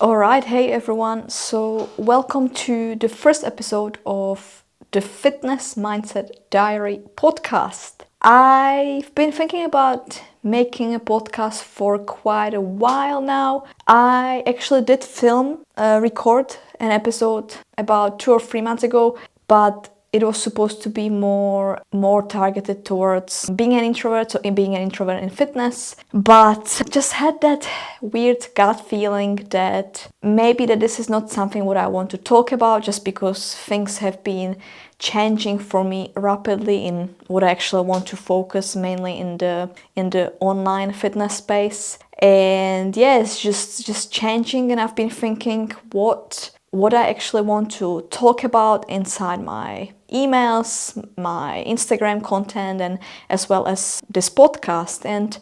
Alright, hey everyone. So, welcome to the first episode of the Fitness Mindset Diary podcast. I've been thinking about making a podcast for quite a while now. I actually did record an episode about 2 or 3 months ago, but it was supposed to be more targeted towards being an introvert, so being an introvert in fitness. But just had that weird gut feeling that maybe that this is not something what I want to talk about, just because things have been changing for me rapidly in what I actually want to focus mainly in the online fitness space. And yeah, it's just changing, and I've been thinking what I actually want to talk about inside my emails, my Instagram content, and as well as this podcast. And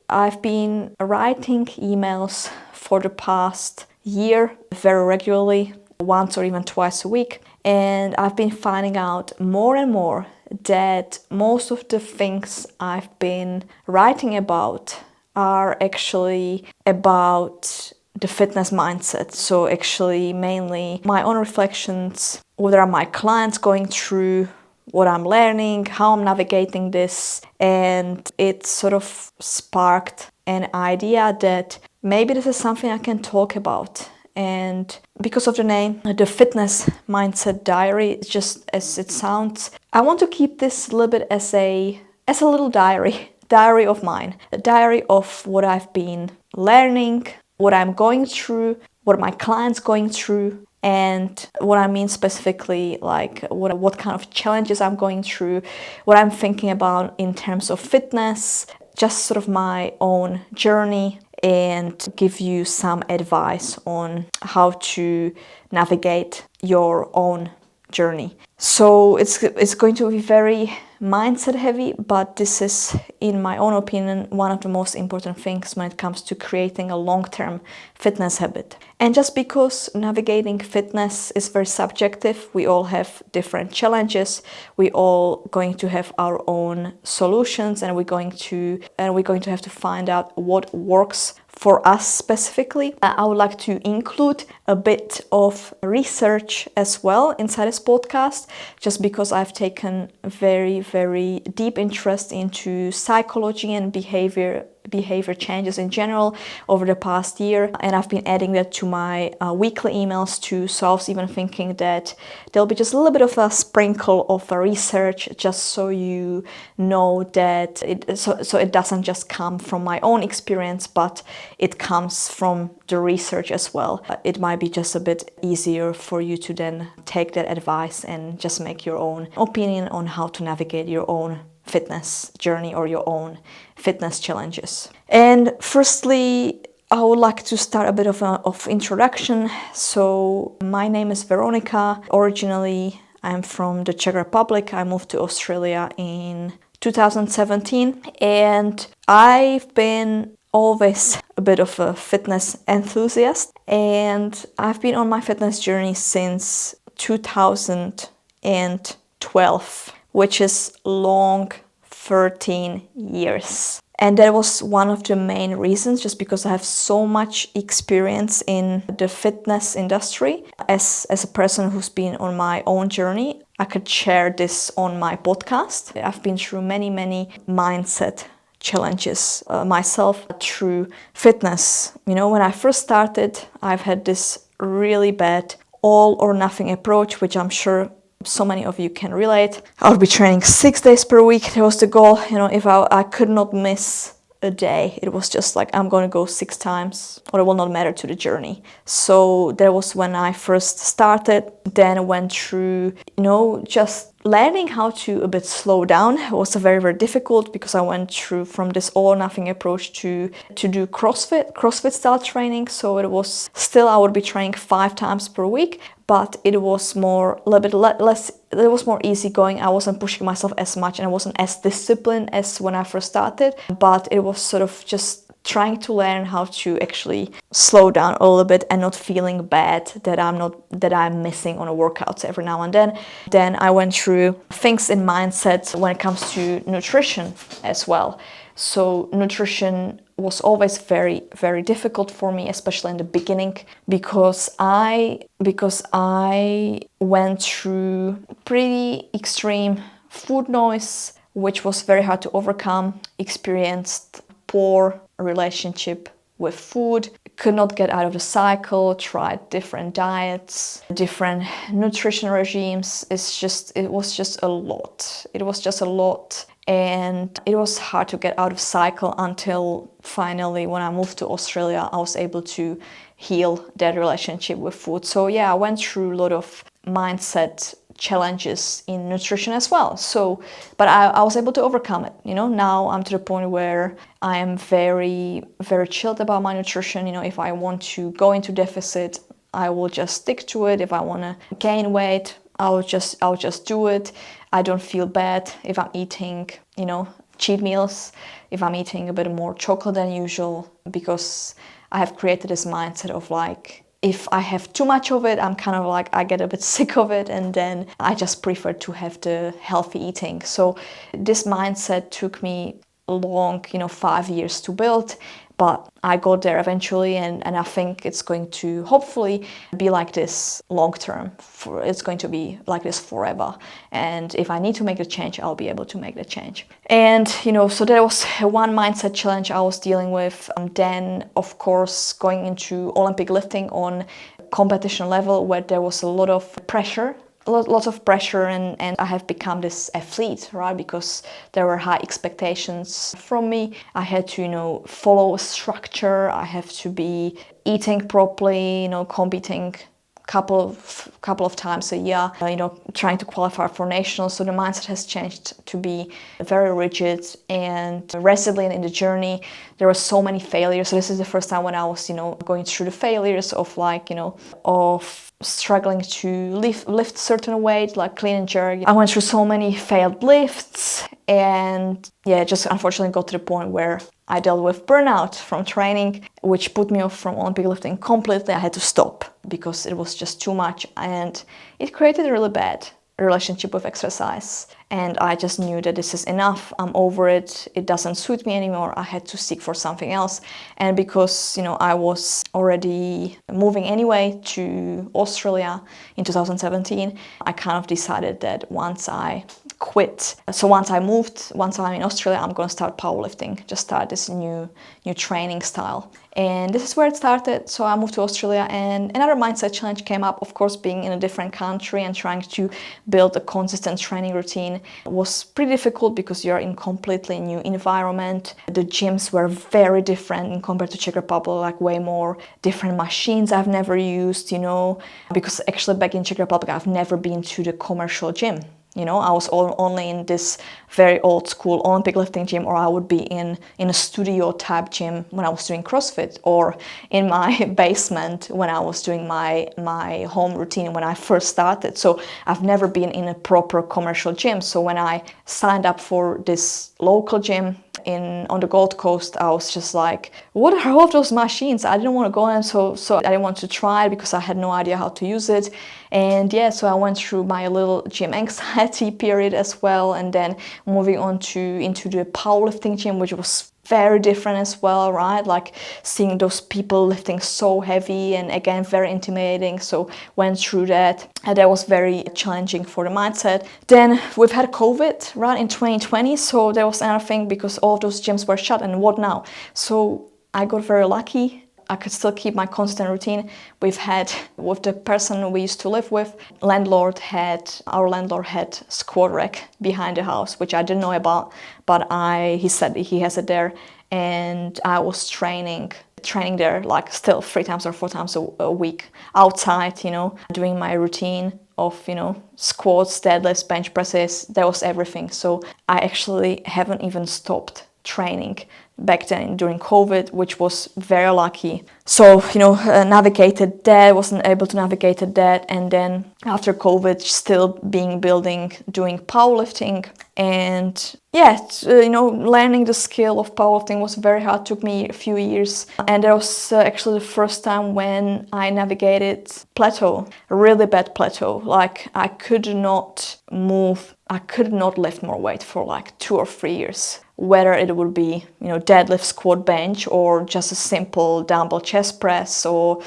I've been writing emails for the past year very regularly, once or even twice a week, and I've been finding out more and more that most of the things I've been writing about are actually about the fitness mindset. So actually mainly my own reflections, what are my clients going through, what I'm learning, how I'm navigating this. And it sort of sparked an idea that maybe this is something I can talk about. And because of the name, the Fitness Mindset Diary, just as it sounds, I want to keep this a little bit as a little diary of mine, a diary of what I've been learning, what I'm going through, what my clients going through, and what I mean specifically, like what kind of challenges I'm going through, what I'm thinking about in terms of fitness, just sort of my own journey, and give you some advice on how to navigate your own journey. So it's going to be very mindset heavy, but this is, in my own opinion, one of the most important things when it comes to creating a long-term fitness habit. And just because navigating fitness is very subjective, we all have different challenges, we all going to have our own solutions, and we're going to have to find out what works for us specifically. I would like to include a bit of research as well inside this podcast, just because I've taken very, very deep interest into psychology and behavior changes in general over the past year, and I've been adding that to my weekly emails too. So I was even thinking that there'll be just a little bit of a sprinkle of research, just so you know that it doesn't just come from my own experience, but it comes from the research as well. It might be just a bit easier for you to then take that advice and just make your own opinion on how to navigate your own fitness journey or your own fitness challenges. And firstly, I would like to start a bit of introduction. So my name is Veronika. Originally, I'm from the Czech Republic. I moved to Australia in 2017, and I've been always a bit of a fitness enthusiast, and I've been on my fitness journey since 2012, which is long 13 years. And that was one of the main reasons, just because I have so much experience in the fitness industry. As a person who's been on my own journey, I could share this on my podcast. I've been through many mindset challenges myself through fitness. When I first started, I've had this really bad all or nothing approach, which I'm sure so many of you can relate. I would be training 6 days per week. That was the goal. If I could not miss a day, it was just like, I'm going to go 6 times, or it will not matter to the journey. So that was when I first started. Then I went through, just learning how to a bit slow down. It was very, very difficult, because I went through from this all or nothing approach to do CrossFit style training. So it was still, I would be training 5 times per week, but it was a little bit less, it was more easygoing. I wasn't pushing myself as much, and I wasn't as disciplined as when I first started, but it was sort of just trying to learn how to actually slow down a little bit and not feeling bad that I'm missing on a workout every now and then. Then I went through things in mindset when it comes to nutrition as well. So nutrition was always very, very difficult for me, especially in the beginning, because I went through pretty extreme food noise, which was very hard to overcome, experienced poor relationship with food, could not get out of the cycle, tried different diets, different nutrition regimes. It was just a lot. It was just a lot. And it was hard to get out of cycle until finally, when I moved to Australia, I was able to heal that relationship with food. So yeah, I went through a lot of mindset challenges in nutrition as well. So, but I was able to overcome it. Now I'm to the point where I am very, very chilled about my nutrition. If I want to go into deficit, I will just stick to it. If I want to gain weight, I'll just do it. I don't feel bad if I'm eating, cheat meals, if I'm eating a bit more chocolate than usual, because I have created this mindset of like, if I have too much of it, I'm kind of like, I get a bit sick of it, and then I just prefer to have the healthy eating. So this mindset took me long, 5 years to build, but I got there eventually, and I think it's going to hopefully be like this long term. It's going to be like this forever. And if I need to make a change, I'll be able to make the change. And, so that was one mindset challenge I was dealing with. Then, of course, going into Olympic lifting on competition level, where there was a lot of pressure. Lots of pressure, and I have become this athlete, right? Because there were high expectations from me. I had to, follow a structure. I have to be eating properly, competing couple of times a year, trying to qualify for nationals. So the mindset has changed to be very rigid and resilient in the journey. There were so many failures. So this is the first time when I was, going through the failures of of struggling to lift certain weight, like clean and jerk. I went through so many failed lifts, and yeah, just unfortunately got to the point where I dealt with burnout from training, which put me off from Olympic lifting completely. I had to stop because it was just too much, and it created a really bad relationship with exercise. And I just knew that this is enough. I'm over it. It doesn't suit me anymore. I had to seek for something else. And because, I was already moving anyway to Australia in 2017, I kind of decided that once I quit. So once I'm in Australia, I'm going to start powerlifting, just start this new training style. And this is where it started. So I moved to Australia, and another mindset challenge came up. Of course, being in a different country and trying to build a consistent training routine was pretty difficult because you're in completely new environment. The gyms were very different in compared to Czech Republic, like way more different machines I've never used, because actually back in Czech Republic, I've never been to the commercial gym. I was only in this very old school Olympic lifting gym, or I would be in a studio type gym when I was doing CrossFit, or in my basement when I was doing my home routine when I first started. So I've never been in a proper commercial gym. So when I signed up for this local gym on the Gold Coast, I was just like, what are all of those machines? I didn't want to go in, so I didn't want to try it because I had no idea how to use it. And yeah, so I went through my little gym anxiety period as well, and then moving on into the powerlifting gym, which was very different as well, right? Like seeing those people lifting so heavy, and again, very intimidating. So went through that, and that was very challenging for the mindset. Then we've had COVID, right, in 2020. So there was another thing because all of those gyms were shut, and what now? So I got very lucky. I could still keep my constant routine. With the person we used to live with, our landlord had squat rack behind the house, which I didn't know about, but he said he has it there, and I was training there like still 3 times or 4 times a week outside, doing my routine of, squats, deadlifts, bench presses. That was everything. So I actually haven't even stopped training back then during COVID, which was very lucky. So, navigated that, wasn't able to navigate that. And then after COVID, still doing powerlifting. And yeah, learning the skill of powerlifting was very hard, took me a few years. And that was actually the first time when I navigated plateau, a really bad plateau. Like I could not lift more weight for like 2 or 3 years. whether it would be, deadlift, squat, bench, or just a simple dumbbell chest press or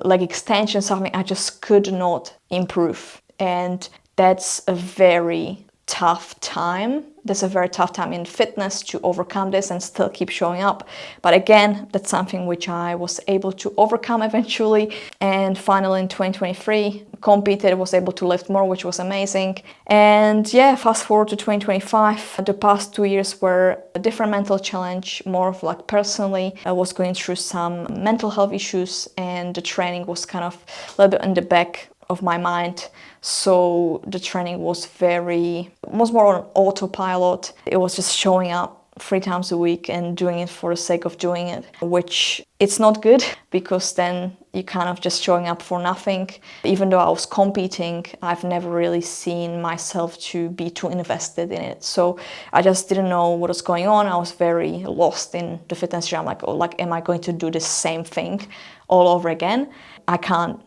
leg extension, something, I just could not improve. And that's a very tough time. That's a very tough time in fitness to overcome this and still keep showing up. But again, that's something which I was able to overcome eventually. And finally in 2023, competed, was able to lift more, which was amazing. And yeah, fast forward to 2025, the past 2 years were a different mental challenge, more of like personally. I was going through some mental health issues, and the training was kind of a little bit in the back of my mind. So the training was more on autopilot. It was just showing up 3 times a week and doing it for the sake of doing it, which it's not good, because then you kind of just showing up for nothing. Even though I was competing, I've never really seen myself to be too invested in it. So I just didn't know what was going on. I was very lost in the fitness gym. I'm like, am I going to do the same thing all over again? I can't,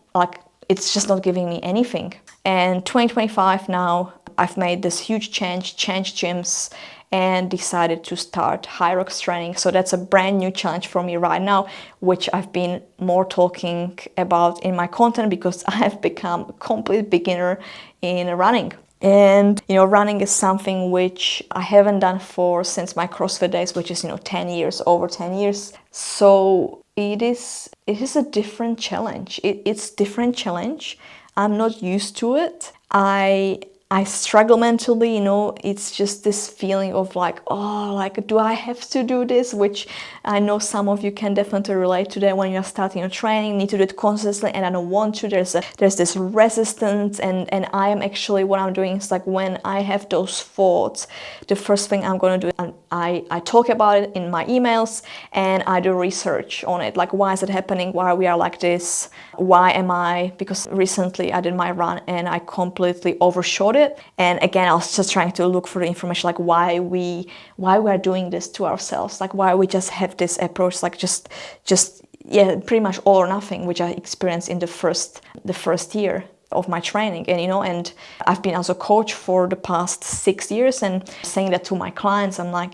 it's just not giving me anything. And 2025 now, I've made this huge changed gyms, and decided to start HYROX training. So that's a brand new challenge for me right now, which I've been more talking about in my content, because I have become a complete beginner in running. And running is something which I haven't done since my CrossFit days, which is over 10 years. So it is a different challenge. It's different challenge. I'm not used to it. I struggle mentally, it's just this feeling of do I have to do this? Which I know some of you can definitely relate to that. When you're starting your training, you need to do it constantly, and I don't want to. There's this resistance, and I am actually, what I'm doing is when I have those thoughts, the first thing I'm going to do, I talk about it in my emails, and I do research on it. Why is it happening? Why we are like this? Why am I? Because recently I did my run and I completely overshot it. And again, I was just trying to look for the information, why we are doing this to ourselves, why we just have this approach, pretty much all or nothing, which I experienced in the first year of my training. And I've been as a coach for the past 6 years, and saying that to my clients, I'm like,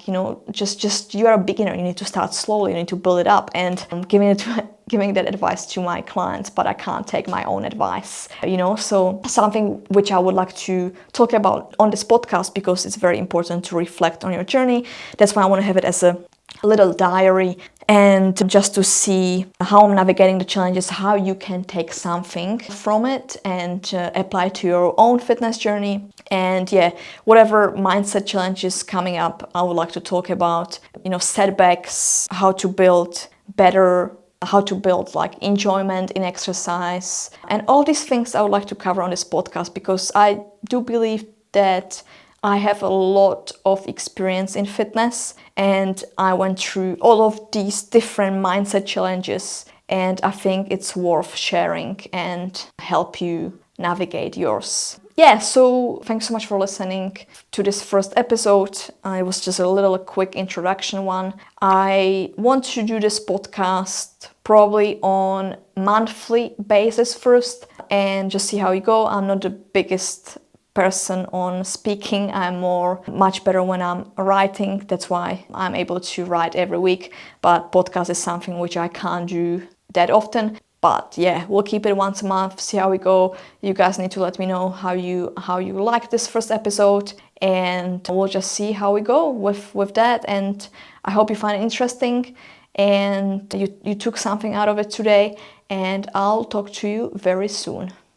just you're a beginner, you need to start slowly, you need to build it up. And I'm giving that advice to my clients, but I can't take my own advice, so something which I would like to talk about on this podcast, because it's very important to reflect on your journey. That's why I want to have it as a little diary, and just to see how I'm navigating the challenges, how you can take something from it and apply to your own fitness journey. And whatever mindset challenges coming up, I would like to talk about, setbacks, how to build better, how to build enjoyment in exercise, and all these things I would like to cover on this podcast, because I do believe that I have a lot of experience in fitness, and I went through all of these different mindset challenges, and I think it's worth sharing and help you navigate yours. So thanks so much for listening to this first episode. It was just a quick introduction one. I want to do this podcast probably on monthly basis first, and just see how you go. I'm not the biggest person on speaking. I'm much better when I'm writing. That's why I'm able to write every week. But podcast is something which I can't do that often. But we'll keep it once a month, see how we go. You guys need to let me know how you like this first episode, and we'll just see how we go with that. And I hope you find it interesting, and you took something out of it today, and I'll talk to you very soon.